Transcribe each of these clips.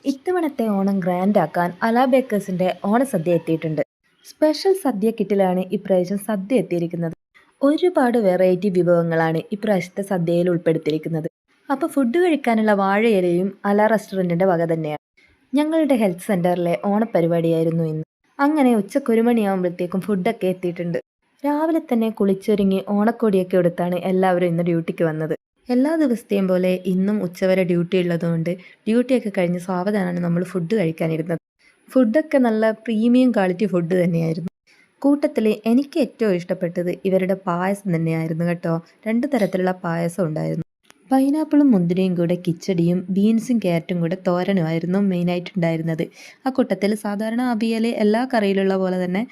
ഇത്തവണത്തെ ഓണം ഗ്രാൻഡാക്കാൻ അല ബേക്കേഴ്സിന്റെ ഓണസദ്യ എത്തിയിട്ടുണ്ട്. സ്പെഷ്യൽ സദ്യ കിറ്റിലാണ് ഇപ്രാവശ്യം സദ്യ എത്തിയിരിക്കുന്നത്. ഒരുപാട് വെറൈറ്റി വിഭവങ്ങളാണ് ഇപ്രാവശ്യത്തെ സദ്യയിൽ ഉൾപ്പെടുത്തിയിരിക്കുന്നത്. അപ്പോൾ ഫുഡ് കഴിക്കാനുള്ള വാഴയിലയും അല റെസ്റ്റോറൻറ്റിൻ്റെ വക തന്നെയാണ്. ഞങ്ങളുടെ ഹെൽത്ത് സെൻറ്ററിലെ ഓണപ്പരിപാടിയായിരുന്നു ഇന്ന്. അങ്ങനെ ഉച്ചക്ക് 1 മണിയാകുമ്പോഴത്തേക്കും ഫുഡൊക്കെ എത്തിയിട്ടുണ്ട്. രാവിലെ തന്നെ കുളിച്ചൊരുങ്ങി ഓണക്കോടിയൊക്കെ എടുത്താണ് എല്ലാവരും ഇന്ന് ഡ്യൂട്ടിക്ക് വന്നത്. എല്ലാ ദിവസത്തെയും പോലെ ഇന്നും ഉച്ചവരെ ഡ്യൂട്ടി ഉള്ളതുകൊണ്ട് ഡ്യൂട്ടിയൊക്കെ കഴിഞ്ഞ് സാവധാനമാണ് നമ്മൾ ഫുഡ് കഴിക്കാനിരുന്നത്. ഫുഡൊക്കെ നല്ല പ്രീമിയം ക്വാളിറ്റി ഫുഡ് തന്നെയായിരുന്നു. കൂട്ടത്തിൽ എനിക്ക് ഏറ്റവും ഇഷ്ടപ്പെട്ടത് ഇവരുടെ പായസം തന്നെയായിരുന്നു കേട്ടോ. 2 തരത്തിലുള്ള പായസം ഉണ്ടായിരുന്നു. പൈനാപ്പിളും മുന്തിരിയും കൂടെ കിച്ചടിയും ബീൻസും ക്യാരറ്റും കൂടെ തോരനുമായിരുന്നു മെയിനായിട്ടുണ്ടായിരുന്നത്. ആ കൂട്ടത്തിൽ സാധാരണ അവിയൽ എല്ലാ കറിയിലുള്ള പോലെ തന്നെ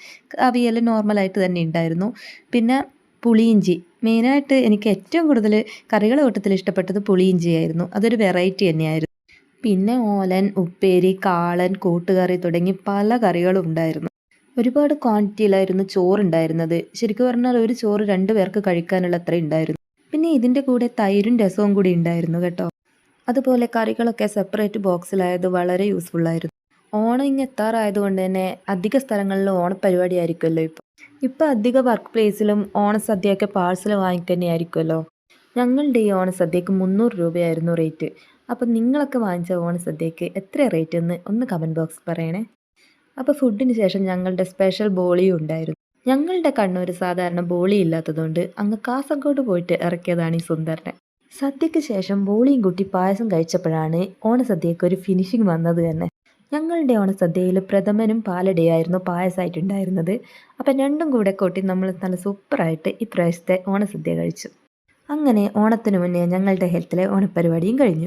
അവിയൽ നോർമലായിട്ട് തന്നെ ഉണ്ടായിരുന്നു. പിന്നെ പുളിയിഞ്ചി മെയിനായിട്ട് എനിക്ക് ഏറ്റവും കൂടുതൽ കറികളുടെ കൂട്ടത്തിൽ ഇഷ്ടപ്പെട്ടത് പുളിയിഞ്ചിയായിരുന്നു. അതൊരു വെറൈറ്റി തന്നെയായിരുന്നു. പിന്നെ ഓലൻ, ഉപ്പേരി, കാളൻ, കൂട്ടുകറി തുടങ്ങി പല കറികളും ഉണ്ടായിരുന്നു. ഒരുപാട് ക്വാണ്ടിറ്റിയിലായിരുന്നു ചോറുണ്ടായിരുന്നത്. ശരിക്കും പറഞ്ഞാൽ ഒരു ചോറ് 2 പേർക്ക് കഴിക്കാനുള്ള അത്ര ഉണ്ടായിരുന്നു. പിന്നെ ഇതിൻ്റെ കൂടെ തൈരും രസവും കൂടി ഉണ്ടായിരുന്നു കേട്ടോ. അതുപോലെ കറികളൊക്കെ സെപ്പറേറ്റ് ബോക്സിലായത് വളരെ യൂസ്ഫുള്ളായിരുന്നു. ഓണം ഇങ്ങ് എത്താറായതുകൊണ്ട് തന്നെ അധിക സ്ഥലങ്ങളിലും ഓണപ്പരിപാടി ആയിരിക്കുമല്ലോ ഇപ്പോൾ. ഇപ്പം അധിക വർക്ക് പ്ലേസിലും ഓണസദ്യയൊക്കെ പാഴ്സൽ വാങ്ങിക്കുന്നതായിരിക്കുമല്ലോ. ഞങ്ങളുടെ ഈ ഓണസദ്യക്ക് 300 രൂപയായിരുന്നു റേറ്റ്. അപ്പം നിങ്ങളൊക്കെ വാങ്ങിച്ച ഓണസദ്യക്ക് എത്ര റേറ്റ് എന്ന് ഒന്ന് കമൻറ്റ് ബോക്സിൽ പറയണേ. അപ്പോൾ ഫുഡിന് ശേഷം ഞങ്ങളുടെ സ്പെഷ്യൽ ബോളിയും ഉണ്ടായിരുന്നു. ഞങ്ങളുടെ കണ്ണൂർ സാധാരണ ബോളി ഇല്ലാത്തതുകൊണ്ട് അങ്ങ് കാസർഗോഡ് പോയിട്ട് ഇറക്കിയതാണ് ഈ സുന്ദരനെ. സദ്യക്ക് ശേഷം ബോളിയും കൂട്ടി പായസം കഴിച്ചപ്പോഴാണ് ഓണസദ്യക്ക് ഒരു ഫിനിഷിങ് വന്നത് തന്നെ. ഞങ്ങളുടെ ഓണസദ്യയിൽ പ്രഥമനും പാലടയായിരുന്നു പായസമായിട്ടുണ്ടായിരുന്നത്. അപ്പം രണ്ടും കൂടെ കൂട്ടി നമ്മൾ നല്ല സൂപ്പറായിട്ട് ഇപ്രാവശ്യത്തെ ഓണസദ്യ കഴിച്ചു. അങ്ങനെ ഓണത്തിന് മുന്നേ ഞങ്ങളുടെ ഹെൽത്തിലെ ഓണപ്പരിപാടിയും കഴിഞ്ഞു.